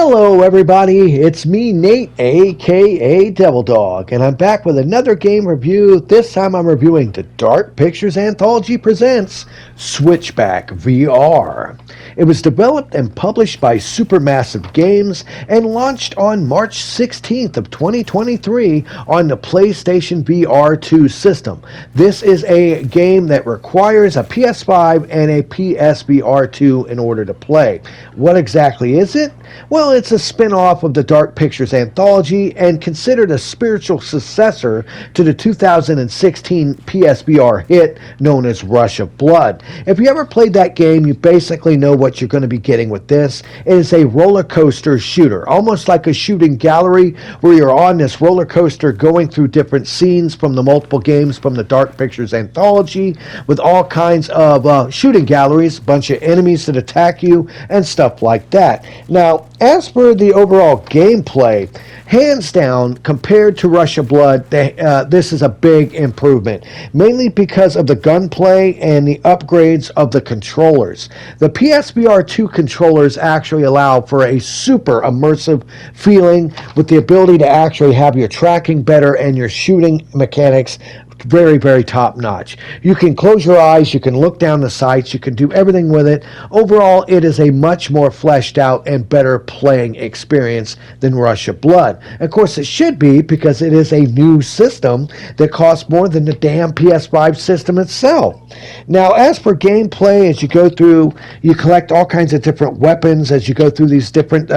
Hello everybody, it's me Nate, aka Devil Dog, and I'm back with another game review. This time I'm reviewing the Dark Pictures Anthology presents Switchback VR. It was developed and published by Supermassive Games and launched on March 16th of 2023 on the PlayStation VR 2 system. This is a game that requires a PS5 and a PSVR 2 in order to play. What exactly is it? Well, it's a spin-off of the Dark Pictures Anthology and considered a spiritual successor to the 2016 PSVR hit known as Rush of Blood. If you ever played that game, you basically know what you're going to be getting with this. It is a roller coaster shooter, almost like a shooting gallery where you're on this roller coaster going through different scenes from the multiple games from the Dark Pictures Anthology with all kinds of shooting galleries, a bunch of enemies that attack you, and stuff like that. Now, as for the overall gameplay, hands down, compared to Rush of Blood, this is a big improvement, mainly because of the gunplay and the upgrades of the controllers. The PSVR 2 controllers actually allow for a super immersive feeling with the ability to actually have your tracking better and your shooting mechanics very, very top notch. You can close your eyes, you can look down the sights, you can do everything with it. Overall, it is a much more fleshed out and better playing experience than Rush of Blood. Of course, it should be because it is a new system that costs more than the damn PS5 system itself. Now, as for gameplay, as you go through, you collect all kinds of different weapons as you go through these different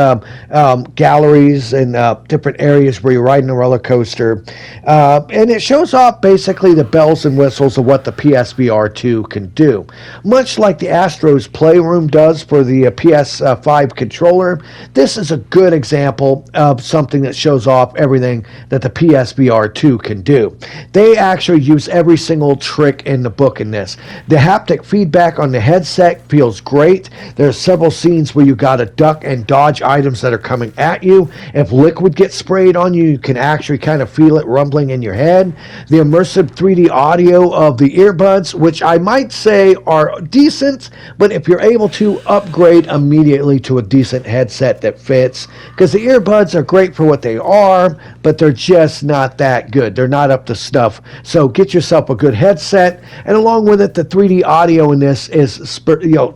galleries and different areas where you're riding a roller coaster. And it shows off basically the bells and whistles of what the PSVR 2 can do. Much like the Astro's Playroom does for the PS5 controller, this is a good example of something that shows off everything that the PSVR 2 can do. They actually use every single trick in the book in this. The haptic feedback on the headset feels great. There are several scenes where you got to duck and dodge items that are coming at you. If liquid gets sprayed on you, you can actually kind of feel it rumbling in your head. The immersive 3D audio of the earbuds, which I might say are decent, but if you're able to upgrade immediately to a decent headset that fits, because the earbuds are great for what they are, but they're just not that good. They're not up to snuff. So get yourself a good headset, and along with it, the 3D audio in this is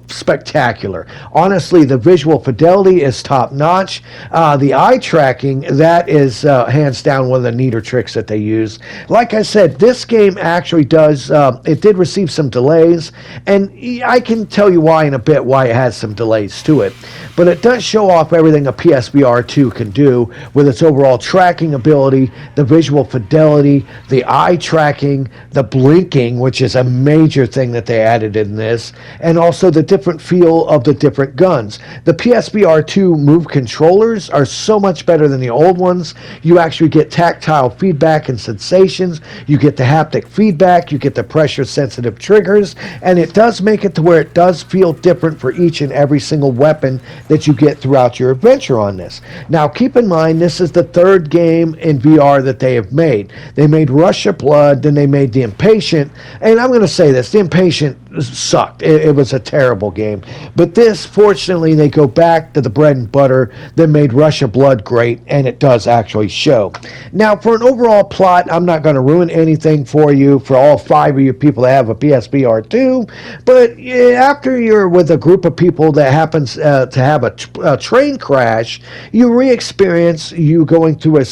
spectacular. Honestly, the visual fidelity is top notch. The eye tracking, that is hands down one of the neater tricks that they use. Like I said, this game actually does, it did receive some delays, and I can tell you why in a bit, why it has some delays to it. But it does show off everything a PSVR 2 can do with its overall tracking ability, the visual fidelity, the eye tracking, the blinking, which is a major thing that they added in this, and also the different feel of the different guns. The PSVR 2 Move controllers are so much better than the old ones. You actually get tactile feedback and sensations. You get the haptic feedback, you get the pressure sensitive triggers, and it does make it to where it does feel different for each and every single weapon that you get throughout your adventure on this. Now keep in mind, this is the third game in VR that they have made. They made Rush of Blood, then they made The Impatient, and I'm going to say this, The Impatient sucked. It was a terrible game. But this, fortunately, they go back to the bread and butter that made Rush of Blood great, and it does actually show. Now, for an overall plot, I'm not going to ruin anything for you, for all 5 of you people that have a PSVR 2, but after you're with a group of people that happens to have a train crash, you re-experience you going through a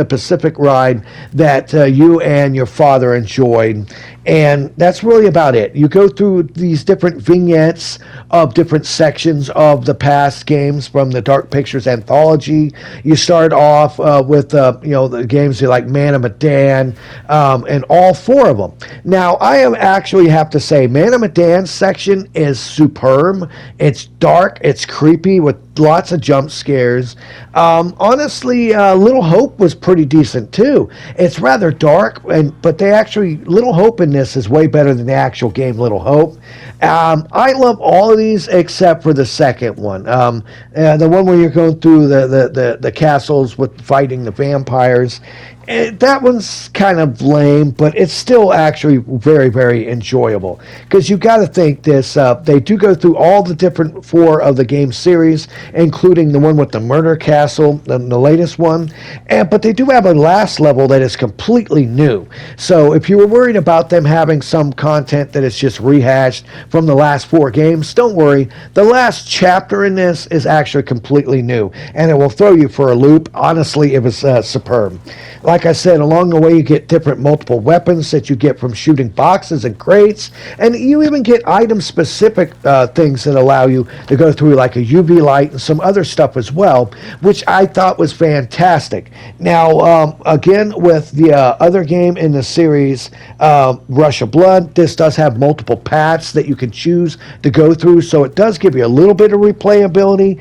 Pacific ride that you and your father enjoyed. And that's really about it. You go through these different vignettes of different sections of the past games from the Dark Pictures Anthology. You start off with the games like Man of Medan, and all 4 of them. Now, I actually have to say, Man of Medan's section is superb. It's dark, it's creepy with lots of jump scares. Honestly, Little Hope was pretty decent too. It's rather dark, but Little Hope in this is way better than the actual game Little Hope. I love all of these except for the second one. The one where you're going through the castles with fighting the vampires. That one's kind of lame, but it's still actually very, very enjoyable. Because you got to think this, they do go through all the different four of the game series, including the one with the murder castle, the latest one. But they do have a last level that is completely new. So if you were worried about them having some content that is just rehashed from the last four games, don't worry. The last chapter in this is actually completely new, and it will throw you for a loop. Honestly, it was superb. Like I said, along the way you get different multiple weapons that you get from shooting boxes and crates, and you even get item-specific things that allow you to go through like a UV light and some other stuff as well, which I thought was fantastic. Now, again, with the other game in the series, Rush of Blood, this does have multiple paths that you can choose to go through, so it does give you a little bit of replayability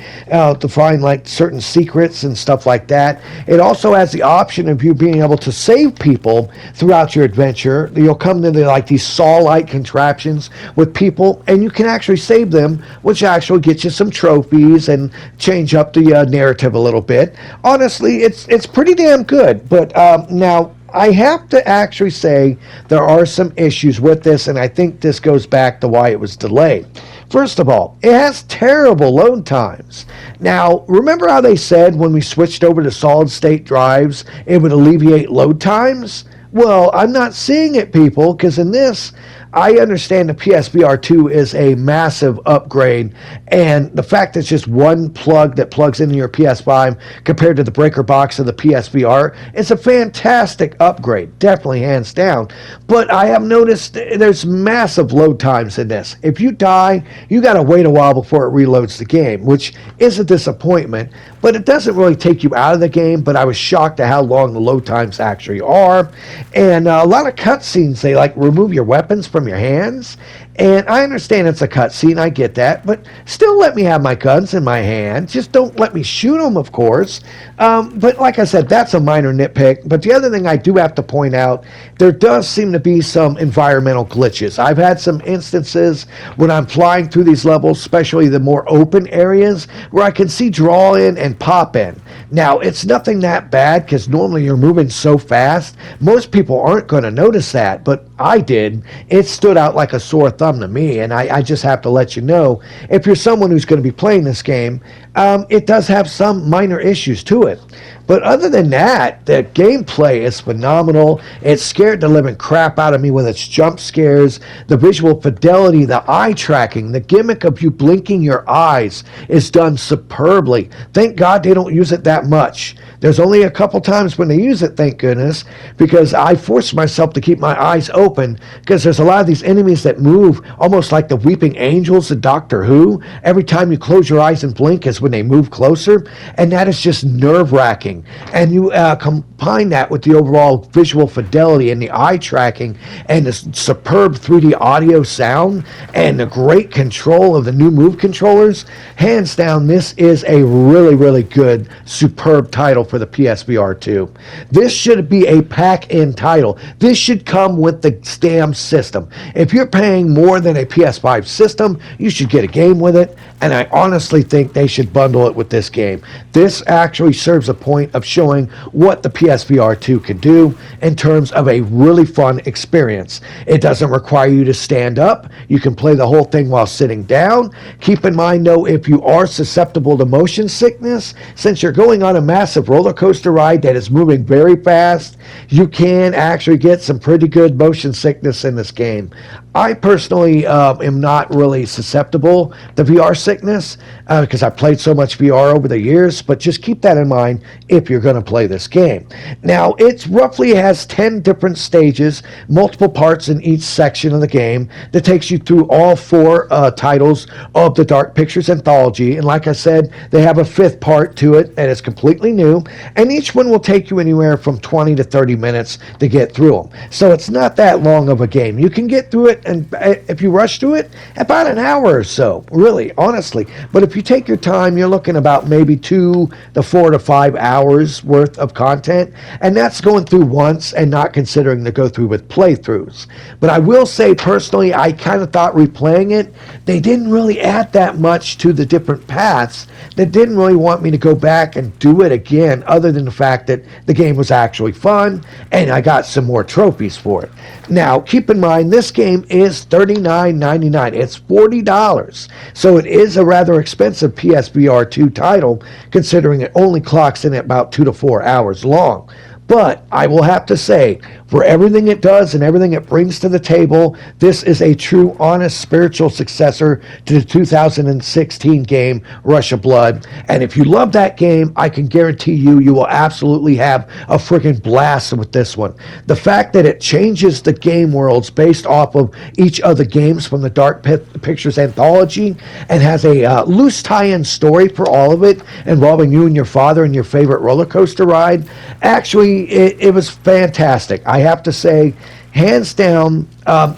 to find like certain secrets and stuff like that. It also has the option of you being able to save people throughout your adventure. You'll come into like these saw-like contraptions with people, and you can actually save them, which actually gets you some trophies and change up the narrative a little bit. Honestly, it's pretty damn good. But now, I have to actually say there are some issues with this, and I think this goes back to why it was delayed. First of all, it has terrible load times. Now, remember how they said when we switched over to solid state drives, it would alleviate load times? Well, I'm not seeing it, people, because in this, I understand the PSVR 2 is a massive upgrade, and the fact that it's just one plug that plugs into your PS5 compared to the breaker box of the PSVR is a fantastic upgrade, definitely hands down. But I have noticed there's massive load times in this. If you die, you got to wait a while before it reloads the game, which is a disappointment, but it doesn't really take you out of the game. But I was shocked at how long the load times actually are, and a lot of cutscenes, they like remove your weapons from your hands, and I understand it's a cutscene, I get that, but still let me have my guns in my hand. Just don't let me shoot them, of course. But like I said, that's a minor nitpick. But the other thing I do have to point out, there does seem to be some environmental glitches. I've had some instances when I'm flying through these levels, especially the more open areas, where I can see draw in and pop in. Now, it's nothing that bad because normally you're moving so fast. Most people aren't going to notice that, but I did. It stood out like a sore thumb to me, and I just have to let you know, if you're someone who's going to be playing this game, it does have some minor issues to it. But other than that, the gameplay is phenomenal. It scared the living crap out of me with its jump scares, the visual fidelity, the eye tracking, the gimmick of you blinking your eyes is done superbly. Thank God they don't use it that much. There's only a couple times when they use it, thank goodness, because I forced myself to keep my eyes open, because there's a lot of these enemies that move almost like the weeping angels of Doctor Who. Every time you close your eyes and blink is when they move closer, and that is just nerve-wracking. And you combine that with the overall visual fidelity and the eye tracking and the superb 3D audio sound and the great control of the new move controllers. Hands down, this is a really, really good, superb title for the PSVR 2. This should be a pack-in title. This should come with the damn system. If you're paying more than a PS5 system, you should get a game with it, and I honestly think they should bundle it with this game. This actually serves a point of showing what the PSVR 2 can do in terms of a really fun experience. It doesn't require you to stand up. You can play the whole thing while sitting down. Keep in mind, though, if you are susceptible to motion sickness, since you're going on a massive roller coaster ride that is moving very fast, you can actually get some pretty good motion sickness in this game. I personally am not really susceptible to VR sickness because I've played so much VR over the years, but just keep that in mind if you're going to play this game. Now, it roughly has 10 different stages, multiple parts in each section of the game that takes you through all four titles of the Dark Pictures anthology. And like I said, they have a fifth part to it, and it's completely new. And each one will take you anywhere from 20 to 30 minutes to get through them. So it's not that long of a game. You can get through it, and if you rush through it, about an hour or so, really, honestly. But if you take your time, you're looking about maybe 2 to 4 to 5 hours worth of content, and that's going through once and not considering the go through with playthroughs. But I will say personally, I kind of thought replaying it, they didn't really add that much to the different paths that didn't really want me to go back and do it again. again, other than the fact that the game was actually fun and I got some more trophies for it. Now, keep in mind, this game is $39.99. It's $40. So it is a rather expensive PSVR 2 title, considering it only clocks in at about 2 to 4 hours long. But I will have to say, for everything it does and everything it brings to the table, this is a true, honest, spiritual successor to the 2016 game, Rush of Blood. And if you love that game, I can guarantee you, you will absolutely have a freaking blast with this one. The fact that it changes the game worlds based off of each of the games from the Dark Pictures anthology and has a loose tie-in story for all of it, involving you and your father and your favorite roller coaster ride. Actually, it was fantastic. I have to say, hands down,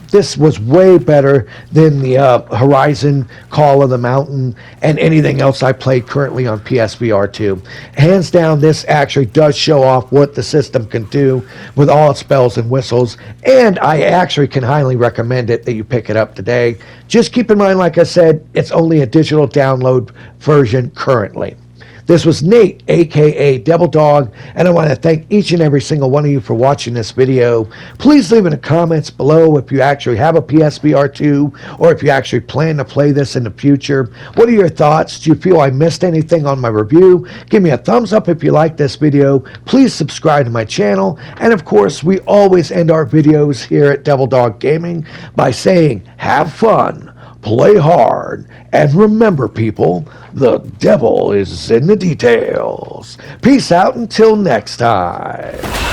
this was way better than the Horizon Call of the Mountain and anything else I play currently on PSVR 2. Hands down, this actually does show off what the system can do with all its bells and whistles, and I actually can highly recommend it that you pick it up today. Just keep in mind, like I said, it's only a digital download version currently. This was Nate, aka Devil Dog, and I want to thank each and every single one of you for watching this video. Please leave in the comments below if you actually have a PSVR 2 or if you actually plan to play this in the future. What are your thoughts? Do you feel I missed anything on my review? Give me a thumbs up if you like this video. Please subscribe to my channel. And of course, we always end our videos here at Devil Dog Gaming by saying, have fun, play hard, and remember, people, the devil is in the details. Peace out until next time.